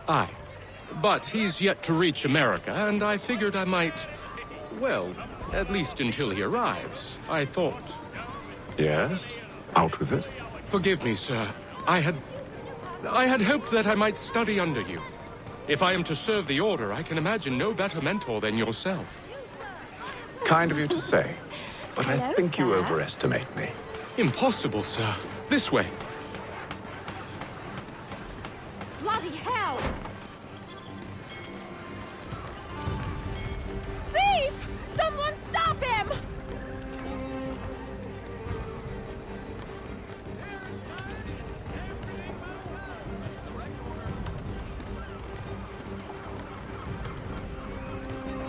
Aye. But he's yet to reach America, and I figured I might... Well, at least until he arrives, I thought. Yes? Out with it. Forgive me, sir. I had hoped that I might study under you. If I am to serve the Order, I can imagine no better mentor than yourself. Kind of you to say, but I think you overestimate me. Impossible, sir. This way. Bloody hell! Thief! Someone stop him!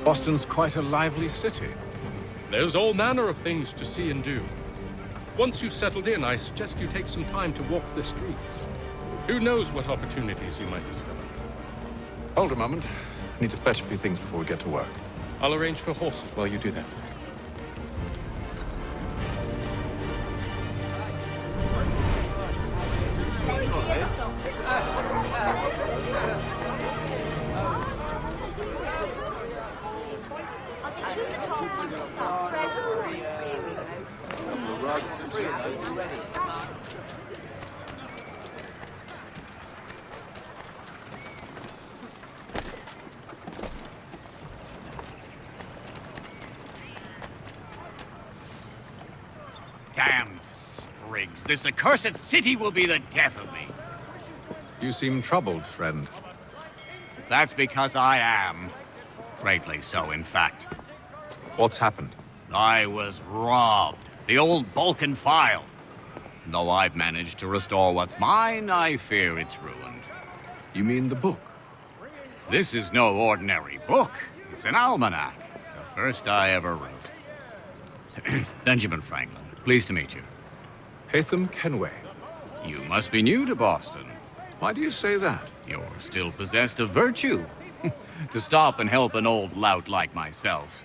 Boston's quite a lively city. There's all manner of things to see and do. Once you've settled in, I suggest you take some time to walk the streets. Who knows what opportunities you might discover. Hold a moment. I need to fetch a few things before we get to work. I'll arrange for horses while you do that. Damn sprigs. This accursed city will be the death of me. You seem troubled, friend. That's because I am. Greatly so, in fact. What's happened? I was robbed. The old Balkan file. Though I've managed to restore what's mine, I fear it's ruined. You mean the book? This is no ordinary book. It's an almanac. The first I ever wrote. Benjamin Franklin, pleased to meet you. Hatham Kenway. You must be new to Boston. Why do you say that? You're still possessed of virtue. To stop and help an old lout like myself.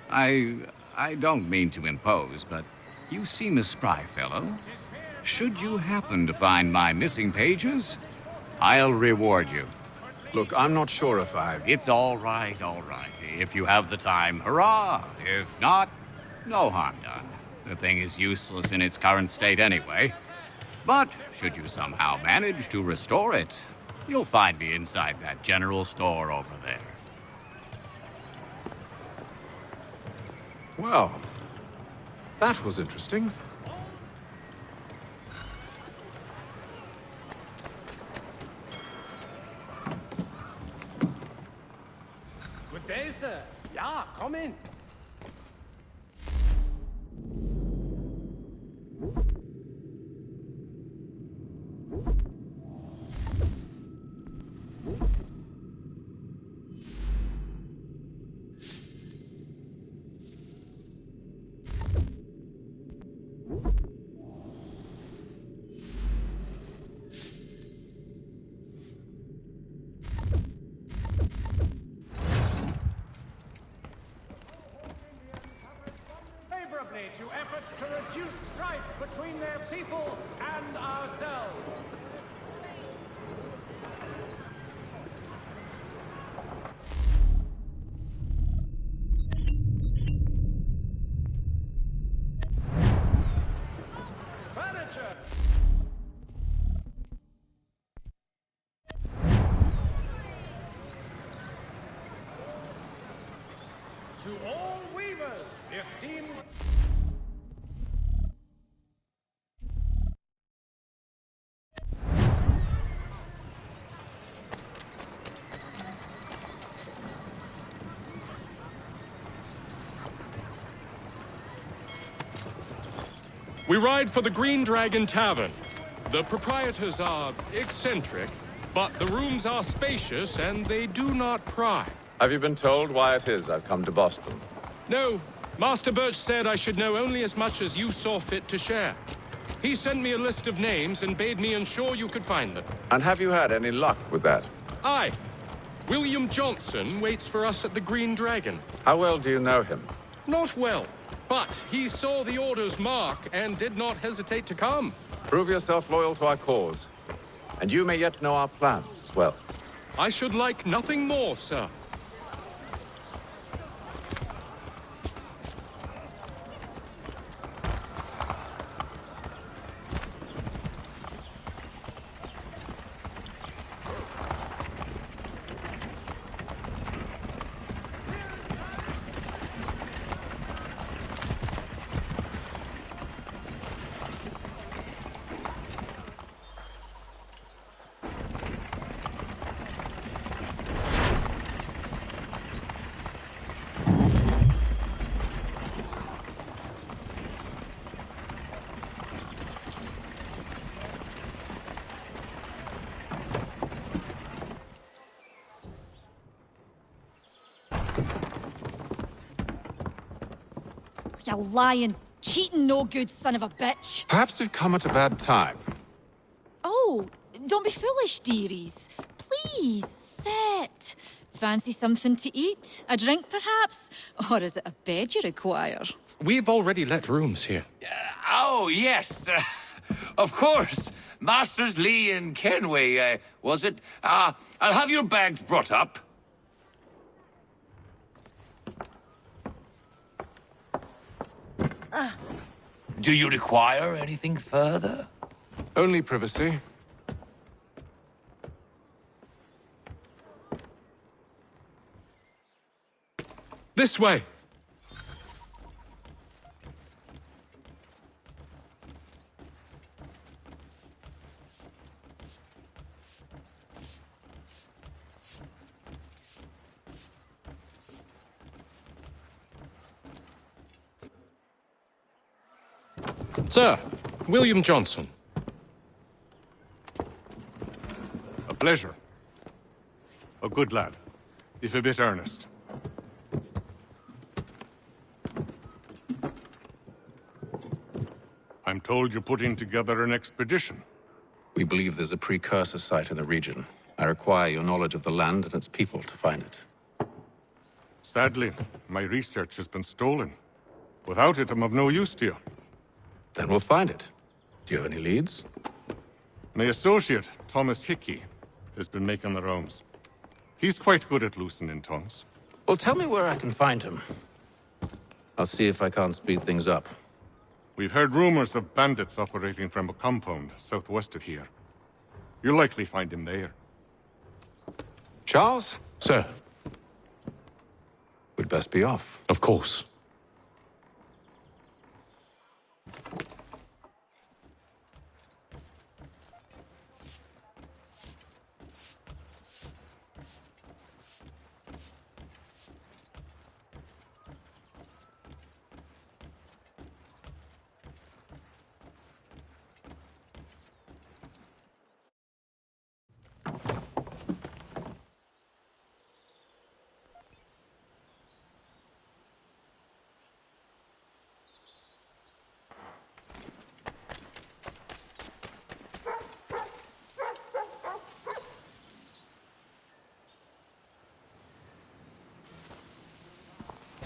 I don't mean to impose, but you seem a spry fellow. Should you happen to find my missing pages, I'll reward you. Look, I'm not sure if It's all right, all right. If you have the time, hurrah! If not, no harm done. The thing is useless in its current state anyway. But should you somehow manage to restore it, you'll find me inside that general store over there. Well, that was interesting. Good day, sir. Yeah, come in. To efforts to reduce strife between their people and ourselves. Furniture. To all weavers, the esteemed... We ride for the Green Dragon Tavern. The proprietors are eccentric, but the rooms are spacious and they do not pry. Have you been told why it is I've come to Boston? No, Master Birch said I should know only as much as you saw fit to share. He sent me a list of names and bade me ensure you could find them. And have you had any luck with that? Aye. William Johnson waits for us at the Green Dragon. How well do you know him? Not well, but he saw the Order's mark and did not hesitate to come. Prove yourself loyal to our cause, and you may yet know our plans as well. I should like nothing more, sir. You lying, cheating, no good son of a bitch. Perhaps we've come at a bad time. Oh, don't be foolish, dearies. Please, sit. Fancy something to eat? A drink, perhaps? Or is it a bed you require? We've already let rooms here. Oh, yes. Of course. Masters Lee and Kenway, was it? I'll have your bags brought up. Do you require anything further? Only privacy. This way. Sir, William Johnson. A pleasure. A good lad, if a bit earnest. I'm told you're putting together an expedition. We believe there's a precursor site in the region. I require your knowledge of the land and its people to find it. Sadly, my research has been stolen. Without it, I'm of no use to you. Then we'll find it. Do you have any leads? My associate, Thomas Hickey, has been making the rounds. He's quite good at loosening tongues. Well, tell me where I can find him. I'll see if I can't speed things up. We've heard rumors of bandits operating from a compound southwest of here. You'll likely find him there. Charles? Sir, We'd best be off. of course.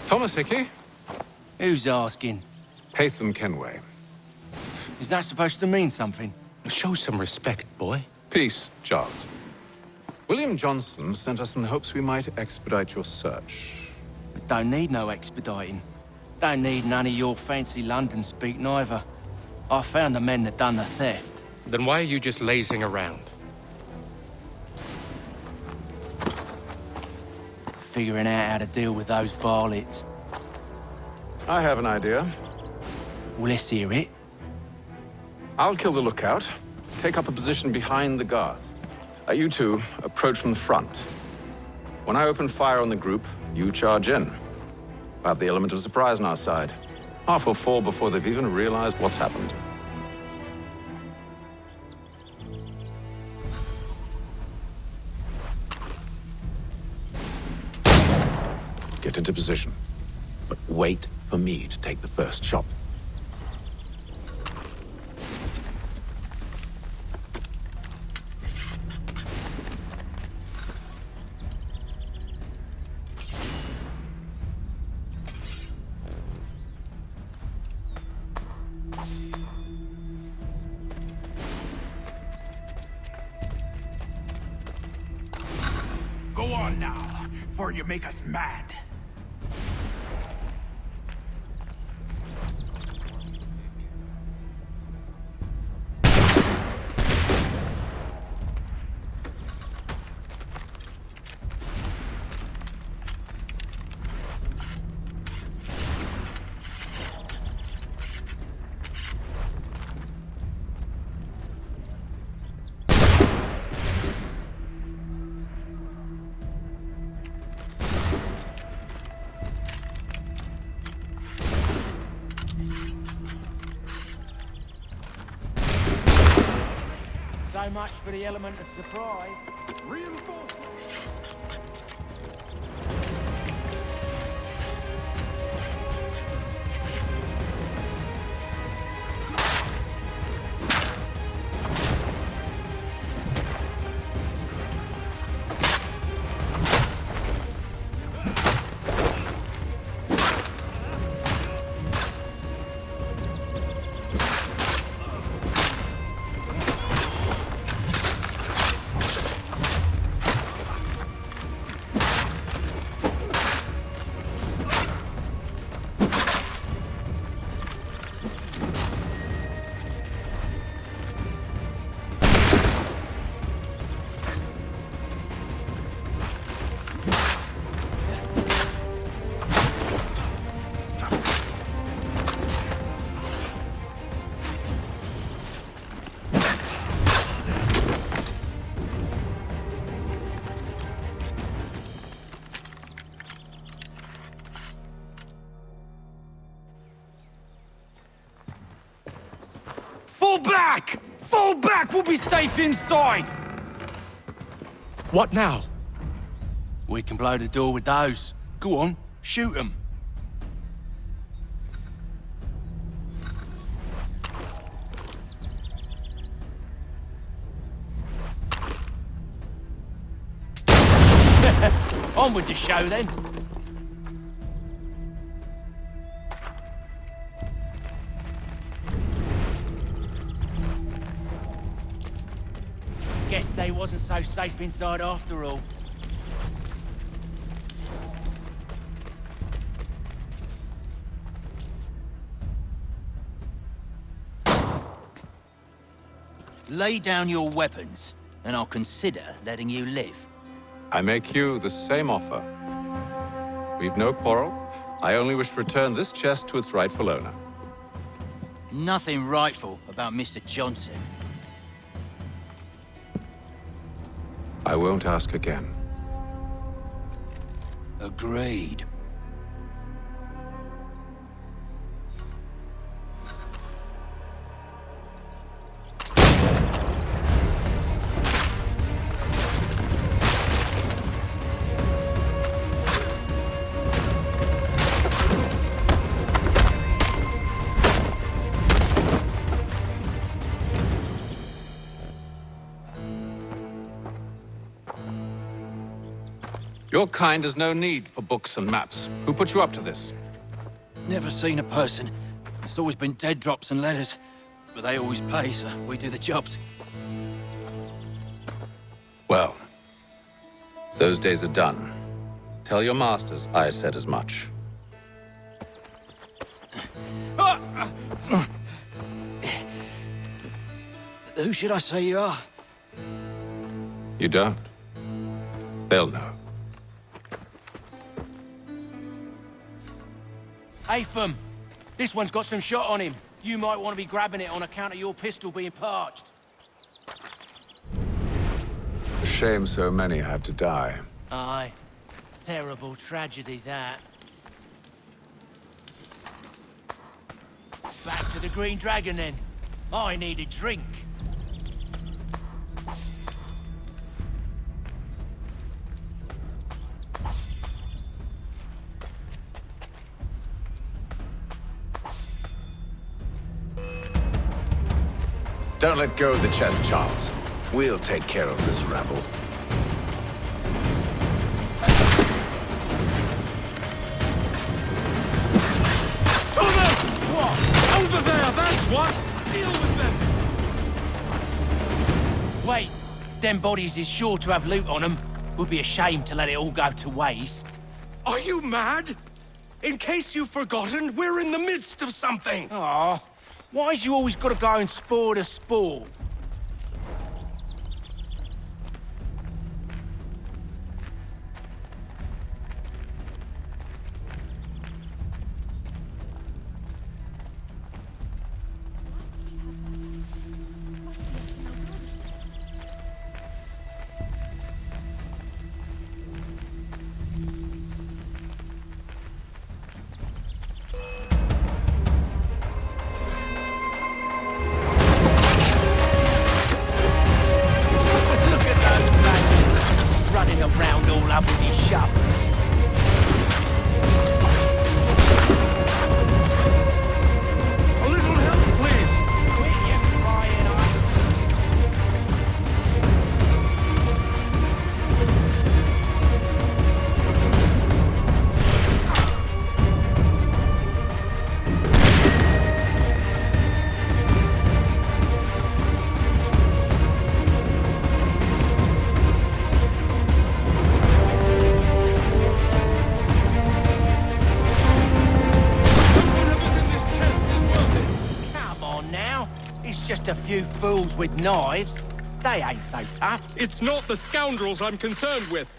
Thomas Hickey? Who's asking? Haytham Kenway. Is that supposed to mean something? Show some respect, boy. Peace, Charles. William Johnson sent us in the hopes we might expedite your search. We don't need no expediting. Don't need none of your fancy London speak neither. I found the men that done the theft. Then why are you just lazing around? Figuring out how to deal with those varlets. I have an idea. Well, let's hear it. I'll kill the lookout, take up a position behind the guards. You two approach from the front. When I open fire on the group, you charge in. We'll have the element of surprise on our side. Half will fall before they've even realized what's happened. Get into position, but wait for me to take the first shot. Go on now, before you make us mad. So much for the element of surprise. Fall back! Fall back! We'll be safe inside! What now? We can blow the door with those. Go on, shoot them. On with the show then. Guess they wasn't so safe inside after all. Lay down your weapons, and I'll consider letting you live. I make you the same offer. We've no quarrel. I only wish to return this chest to its rightful owner. Nothing rightful about Mr. Johnson. I won't ask again. Agreed. Your kind has no need for books and maps. Who put you up to this? Never seen a person. It's always been dead drops and letters. But they always pay, so we do the jobs. Well, those days are done. Tell your masters I said as much. Who should I say you are? You don't? They'll know. Atham, this one's got some shot on him. You might want to be grabbing it on account of your pistol being parched. A shame so many had to die. Aye. Terrible tragedy, that. Back to the Green Dragon, then. I need a drink. Don't let go of the chest, Charles. We'll take care of this rabble. Over there, that's what! Deal with them! Wait, them bodies is sure to have loot on them. Would be a shame to let it all go to waste. Are you mad? In case you've forgotten, we're in the midst of something. Aw, why's you always gotta go and spoil the sport? Around all up with his shop. A little help, please. Quit your crying, just a few fools with knives. They ain't so tough. It's not the scoundrels I'm concerned with.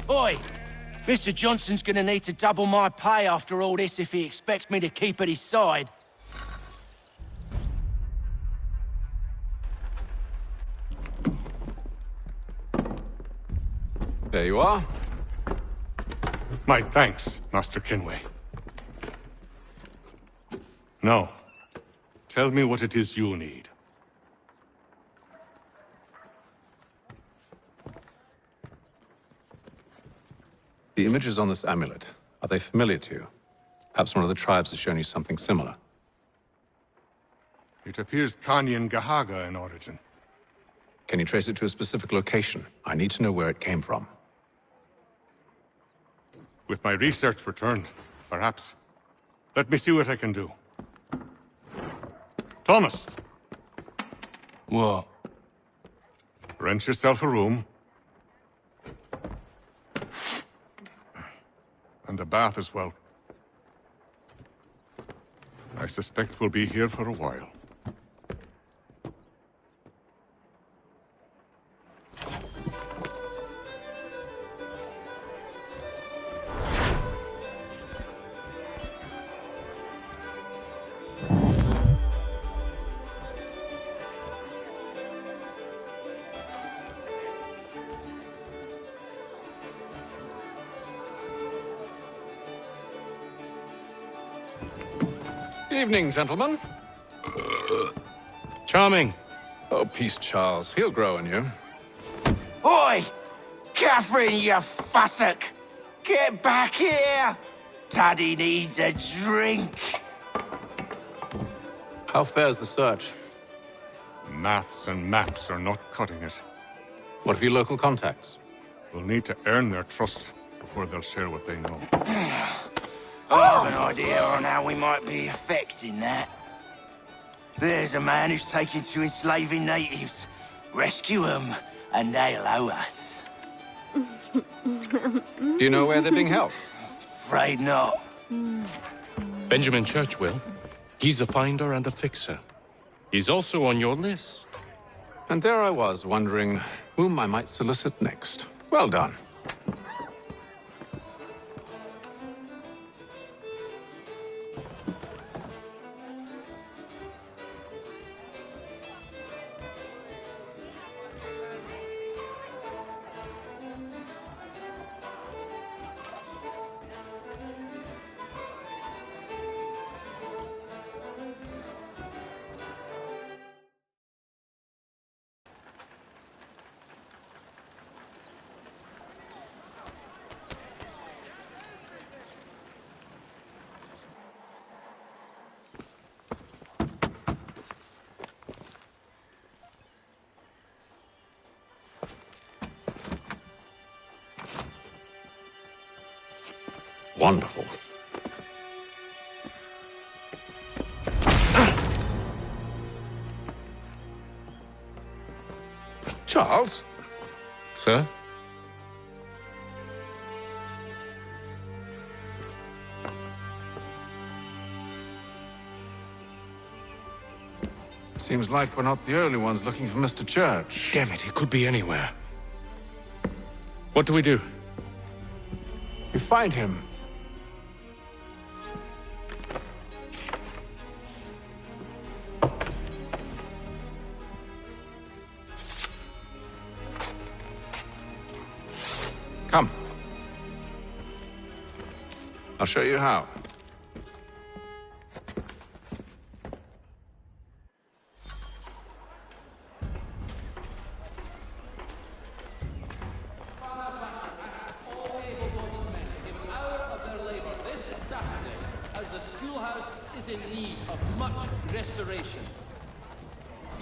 Oi! Mr. Johnson's gonna need to double my pay after all this if he expects me to keep at his side. There you are. My thanks, Master Kenway. Now, tell me what it is you need. The images on this amulet, are they familiar to you? Perhaps one of the tribes has shown you something similar. It appears Kanyan Gahaga in origin. Can you trace it to a specific location? I need to know where it came from. With my research returned, perhaps. Let me see what I can do. Thomas! What? Rent yourself a room. And a bath as well. I suspect we'll be here for a while. Evening, gentlemen. Charming. Oh, peace, Charles. He'll grow on you. Oi! Catherine, you fussock! Get back here! Taddy needs a drink. How fares the search? Maths and maps are not cutting it. What of your local contacts? We'll need to earn their trust before they'll share what they know. I have an idea on how we might be affecting that. There's a man who's taken to enslaving natives. Rescue them, and they'll owe us. Do you know where they're being held? Afraid not. Benjamin Churchwill. He's a finder and a fixer. He's also on your list. And there I was, wondering whom I might solicit next. Well done. Wonderful. Charles? Sir? Seems like we're not the only ones looking for Mr. Church. Damn it, he could be anywhere. What do we do? You find him. Come. I'll show you how.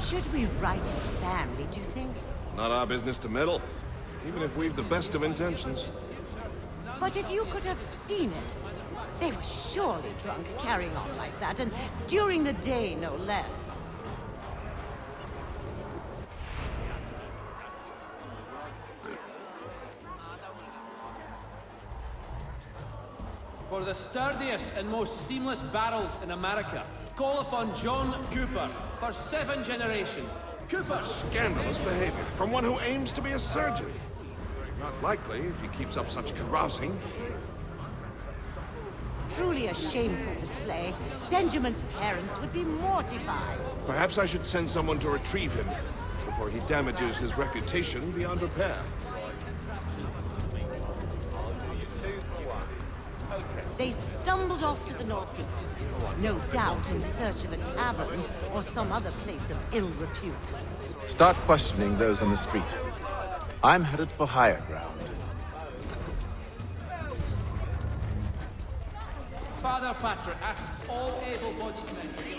Should we write his family, do you think? Not our business to meddle, even if we've the best of intentions. But if you could have seen it, they were surely drunk carrying on like that, and during the day, no less. For the sturdiest and most seamless barrels in America, call upon John Cooper for 7 generations. Cooper! Scandalous behavior from one who aims to be a surgeon. Not likely if he keeps up such carousing. Truly a shameful display. Benjamin's parents would be mortified. Perhaps I should send someone to retrieve him before he damages his reputation beyond repair. They stumbled off to the northeast, no doubt in search of a tavern or some other place of ill repute. Start questioning those on the street. I'm headed for higher ground. Father Patrick asks all able-bodied men to give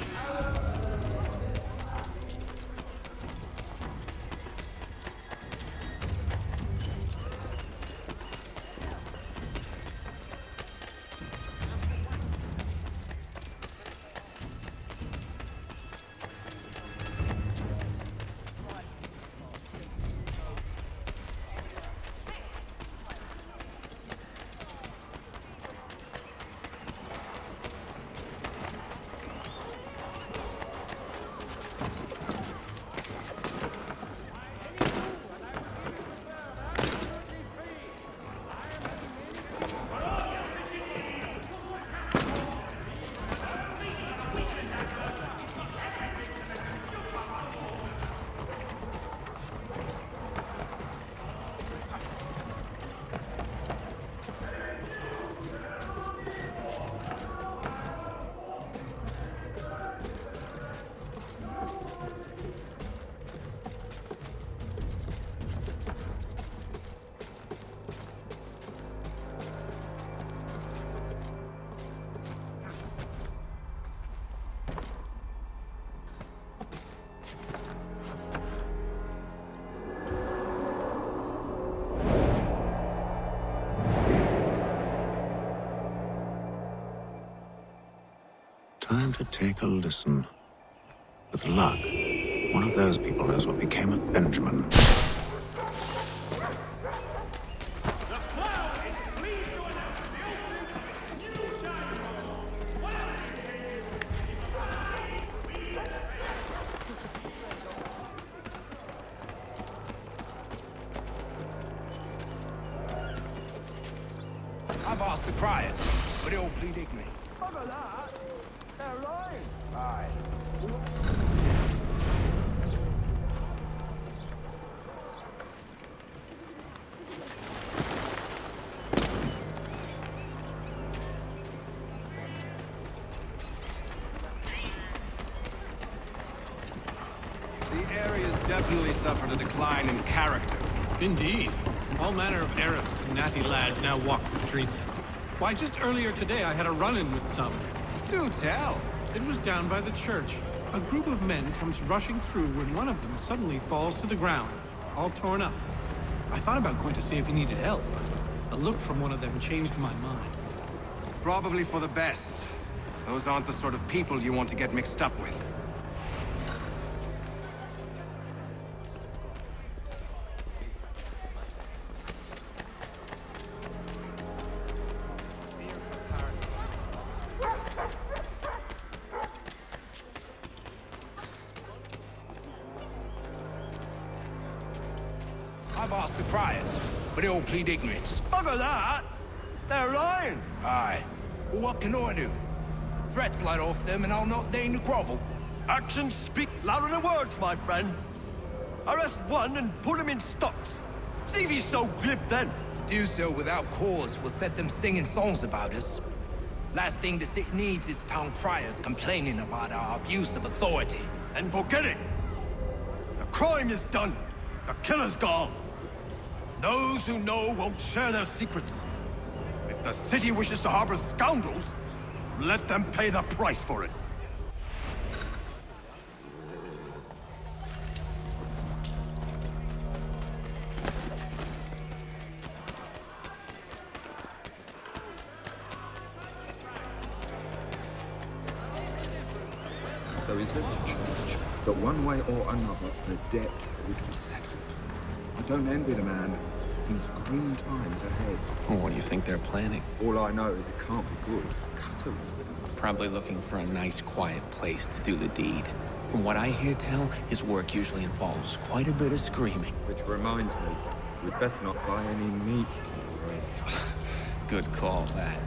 Time to take a listen. With luck, one of those people knows what became of Benjamin. I've asked the criers, but they all plead ignorant. Bugger that! They're lying! Aye. The area's definitely suffered a decline in character. Indeed. All manner of Arabs and natty lads now walk the streets. Why, just earlier today I had a run-in with some. Do tell! It was down by the church. A group of men comes rushing through when one of them suddenly falls to the ground, all torn up. I thought about going to see if he needed help, but a look from one of them changed my mind. Probably for the best. Those aren't the sort of people you want to get mixed up with. I've asked the criers, but they all plead ignorance. Bugger that! They're lying! Aye. Well, what can I do? Threats light off them and I'll not deign to grovel. Actions speak louder than words, my friend. Arrest one and put him in stocks. See if he's so glib then. To do so without cause will set them singing songs about us. Last thing the city needs is town criers complaining about our abuse of authority. And forget it. The crime is done. The killer's gone. Those who know won't share their secrets. If the city wishes to harbor scoundrels, let them pay the price for it. There is little church, but one way or another, the debt would be settled. I don't envy the man. These grim times ahead. Well, what do you think they're planning? All I know is it can't be good. Cutter is with him. Probably looking for a nice, quiet place to do the deed. From what I hear tell, his work usually involves quite a bit of screaming. Which reminds me, we'd best not buy any meat tomorrow. Good call, that.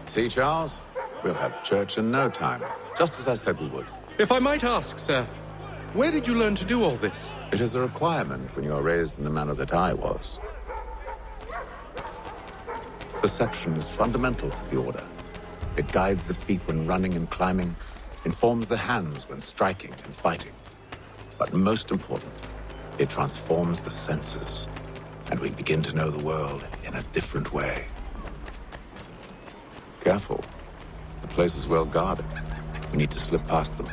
See, Charles? We'll have church in no time, just as I said we would. If I might ask, sir, where did you learn to do all this? It is a requirement when you are raised in the manner that I was. Perception is fundamental to the Order. It guides the feet when running and climbing, informs the hands when striking and fighting. But most important, it transforms the senses, and we begin to know the world in a different way. Careful. The place is well guarded. We need to slip past them.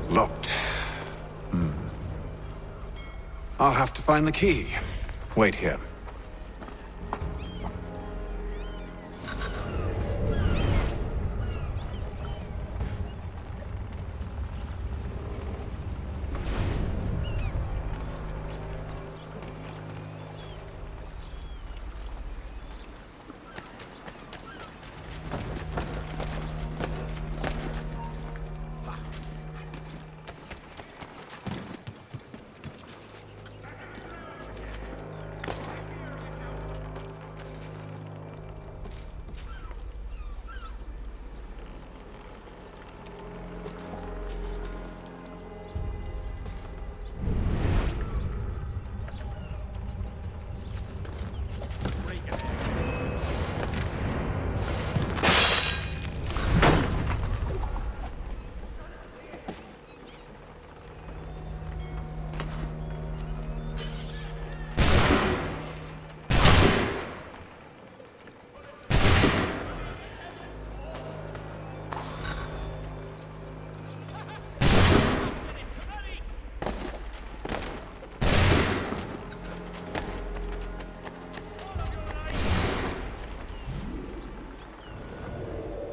Locked. I'll have to find the key. Wait here.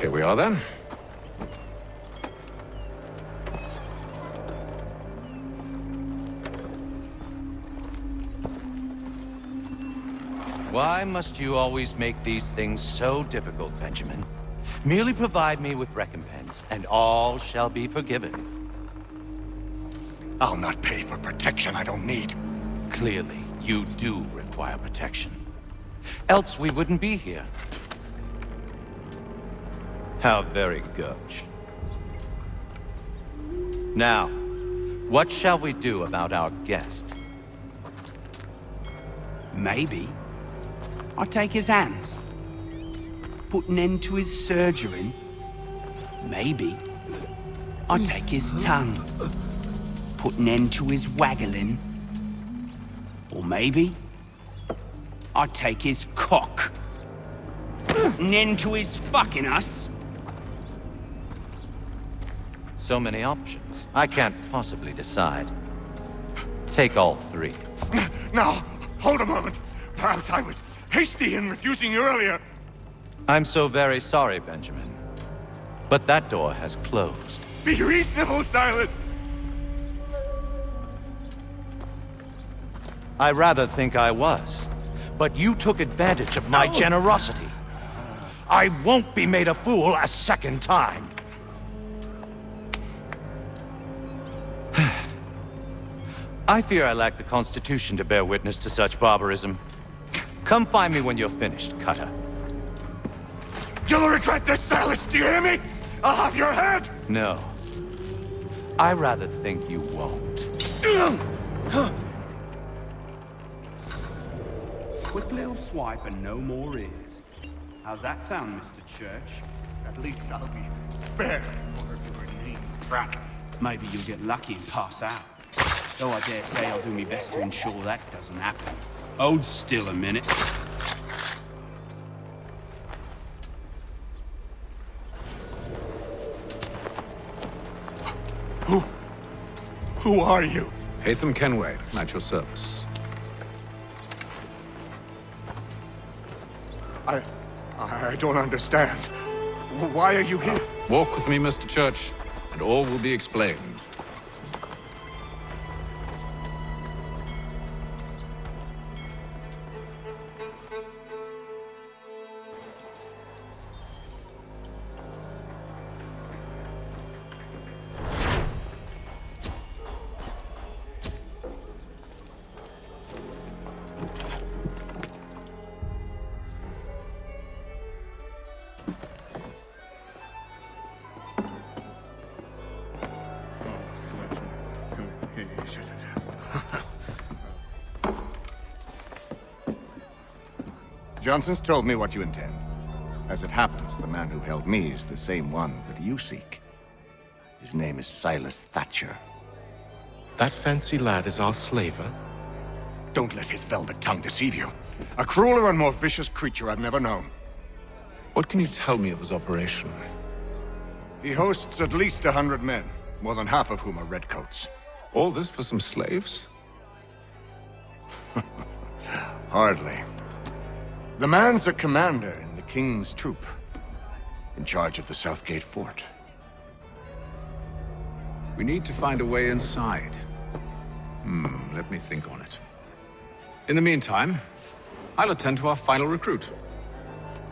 Here we are then. Why must you always make these things so difficult, Benjamin? Merely provide me with recompense, and all shall be forgiven. I'll not pay for protection I don't need. Clearly, you do require protection. Else we wouldn't be here. How very gauche. Now, what shall we do about our guest? Maybe I'll take his hands. Put an end to his surgering. Maybe I'll take his tongue. Put an end to his waggling. Or maybe I'll take his cock. Put an end to his fucking us. So many options. I can't possibly decide. Take all three. Now, hold a moment. Perhaps I was hasty in refusing you earlier. I'm so very sorry, Benjamin. But that door has closed. Be reasonable, Silas! I rather think I was. But you took advantage of my generosity. I won't be made a fool a second time. I fear I lack the constitution to bear witness to such barbarism. Come find me when you're finished, Cutter. You'll regret this, Silas, do you hear me? I'll have your head! No. I rather think you won't. Quick little swipe and no more is. How's that sound, Mr. Church? At least I'll be spared for your name. Maybe you'll get lucky and pass out. Though I dare say I'll do my best to ensure that doesn't happen. Hold still a minute. Who are you? Hatham Kenway, at your service. I don't understand. Why are you here? Walk with me, Mr. Church, and all will be explained. Johnson's told me what you intend. As it happens, the man who held me is the same one that you seek. His name is Silas Thatcher. That fancy lad is our slaver? Don't let his velvet tongue deceive you. A crueler and more vicious creature I've never known. What can you tell me of his operation? He hosts at least 100 men, more than half of whom are redcoats. All this for some slaves? Hardly. The man's a commander in the King's troop, in charge of the Southgate Fort. We need to find a way inside. Let me think on it. In the meantime, I'll attend to our final recruit.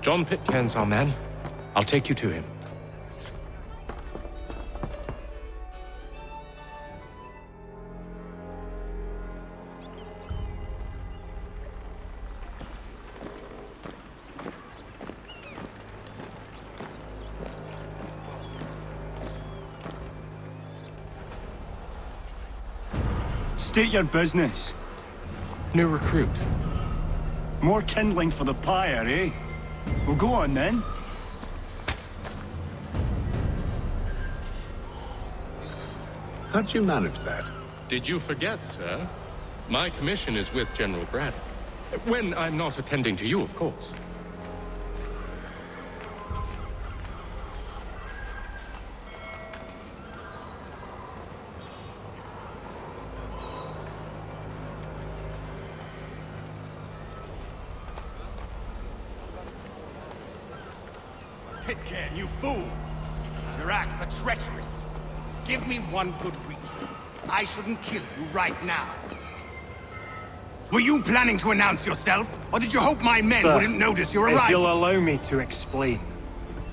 John Pitcairn's our man. I'll take you to him. State your business. New recruit. More kindling for the pyre, eh? Well, go on then. How'd you manage that? Did you forget, sir? My commission is with General Brad. When I'm not attending to you, of course. Pitcairn, you fool! Your acts are treacherous. Give me one good reason. I shouldn't kill you right now. Were you planning to announce yourself? Or did you hope my men wouldn't notice your arrival? If you'll allow me to explain.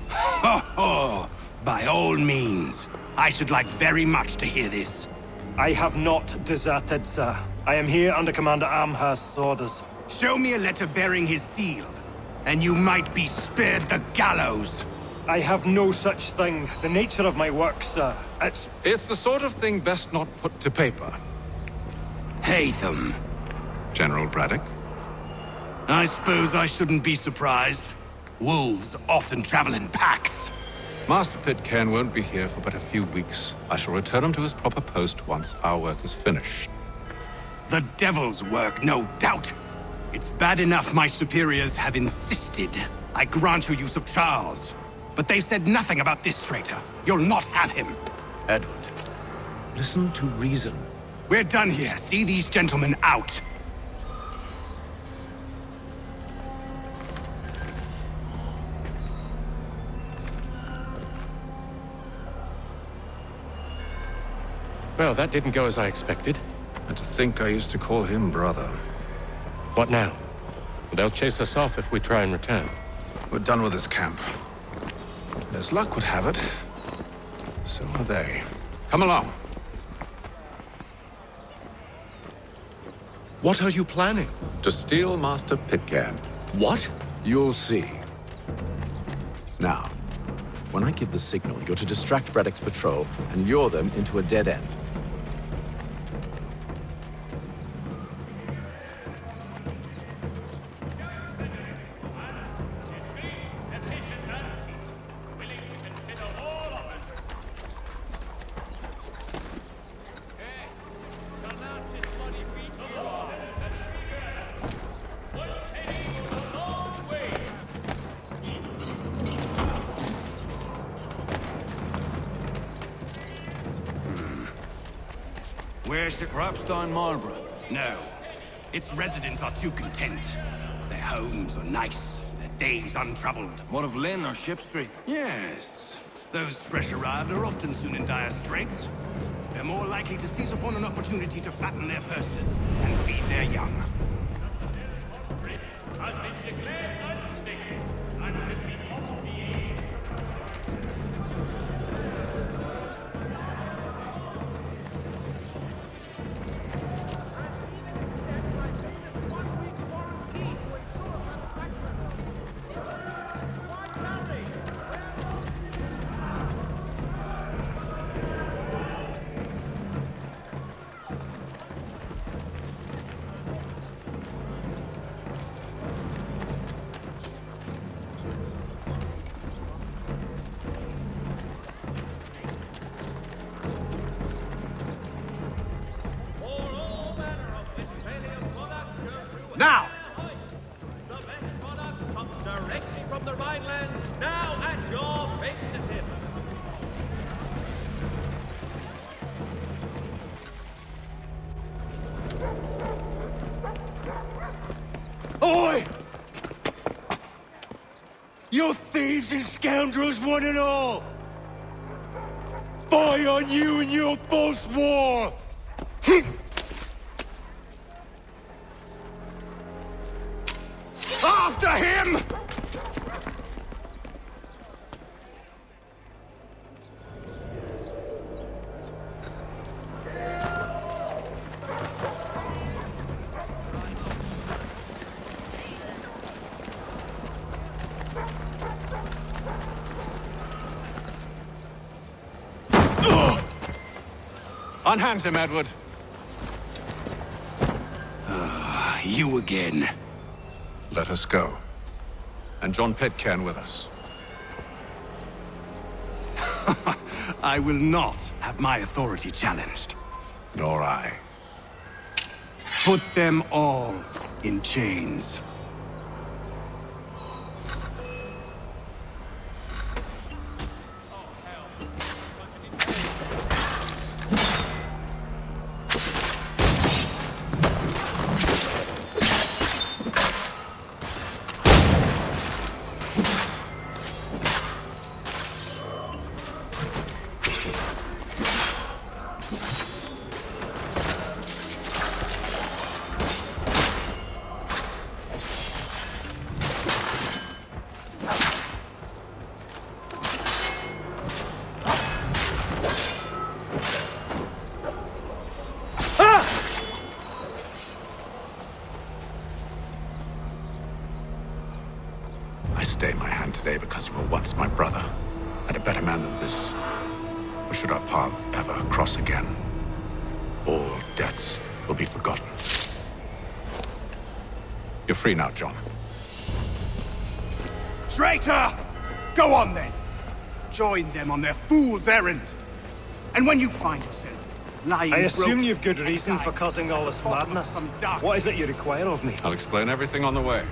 Ho ho! By all means. I should like very much to hear this. I have not deserted, sir. I am here under Commander Amherst's orders. Show me a letter bearing his seal, and you might be spared the gallows. I have no such thing. The nature of my work, sir, It's the sort of thing best not put to paper. Hatham. General Braddock? I suppose I shouldn't be surprised. Wolves often travel in packs. Master Pitcairn won't be here for but a few weeks. I shall return him to his proper post once our work is finished. The devil's work, no doubt. It's bad enough my superiors have insisted I grant you use of Charles. But they said nothing about this traitor. You'll not have him. Edward, listen to reason. We're done here. See these gentlemen out. Well, that didn't go as I expected. And to think I used to call him brother. What now? They'll chase us off if we try and return. We're done with this camp. And as luck would have it, so are they. Come along. What are you planning? To steal Master Pitcairn. What? You'll see. Now, when I give the signal, you're to distract Braddock's patrol and lure them into a dead end. Where's it? Perhaps down Marlborough? No. Its residents are too content. Their homes are nice, their days untroubled. What of Lynn or Ship Street? Yes. Those fresh arrived are often soon in dire straits. They're more likely to seize upon an opportunity to fatten their purses and feed their young. Now! The best products come directly from the Rhineland, now at your fingertips. Oi! You thieves and scoundrels, one and all! Fie on you and your false war! After him! Unhand him, Edward. You again. Let us go. And John Pitcairn with us. I will not have my authority challenged. Nor I. Put them all in chains. stay my hand today because you were once my brother, and a better man than this. Or should our paths ever cross again, all debts will be forgotten. You're free now, John. Traitor! Go on then! Join them on their fool's errand. And when you find yourself lying I assume broken you've good reason for causing all this madness. What is it you require of me? I'll explain everything on the way.